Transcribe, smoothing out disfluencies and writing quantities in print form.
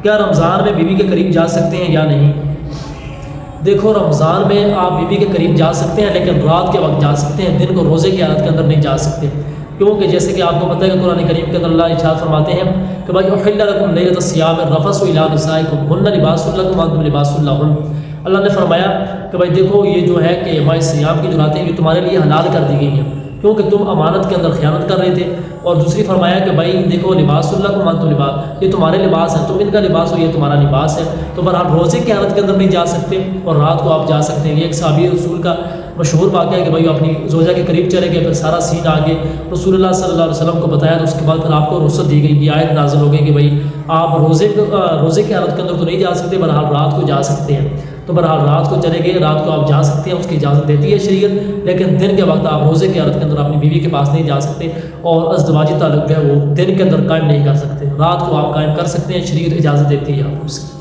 کیا رمضان میں بیوی کے قریب جا سکتے ہیں یا نہیں؟ دیکھو رمضان میں آپ بیوی کے قریب جا سکتے ہیں، لیکن رات کے وقت جا سکتے ہیں، دن کو روزے کی حالت کے اندر نہیں جا سکتے، کیونکہ جیسے کہ آپ کو پتہ ہے کہ قرآن کریم کے اندر اللہ ارشاد فرماتے ہیں کہ بھائی احل لکم لیلۃ الصیام الرفث الی نسائکم ہن لباس لکم وانتم لباس لہن۔ اللہ نے فرمایا کہ بھائی دیکھو یہ جو ہے کہ ماہ صیام کی جو راتیں یہ تمہارے لیے حلال کر دی گئی ہیں کیونکہ تم امانت کے اندر خیانت کر رہے تھے، اور دوسری فرمایا کہ بھائی دیکھو لباس لکم وانتم لباس، یہ تمہارے لباس ہیں، تم ان کا لباس ہو، یہ تمہارا لباس ہے۔ تو بہرحال روزے کی حالت کے اندر نہیں جا سکتے اور رات کو آپ جا سکتے ہیں۔ یہ ایک صحابی رسول کا مشہور واقعہ ہے کہ بھائی اپنی زوجہ کے قریب چلے گئے، پھر سارا سین آگے رسول اللہ صلی اللہ علیہ وسلم کو بتایا، تو اس کے بعد پھر آپ کو رخصت دی گئی، یہ آیت نازل ہو گئی کہ بھائی آپ روزے کی حالت کے اندر تو نہیں جا سکتے، بہرحال رات کو جا سکتے ہیں۔ تو بہرحال رات کو چلے گئے، رات کو آپ جا سکتے ہیں، اس کی اجازت دیتی ہے شریعت، لیکن دن کے وقت آپ روزے کی حالت کے اندر اپنی بیوی کے پاس نہیں جا سکتے، اور ازدواجی تعلق جو ہے وہ دن کے اندر قائم نہیں کر سکتے، رات کو آپ قائم کر سکتے ہیں، شریعت اجازت دیتی ہے آپ کو اس کی۔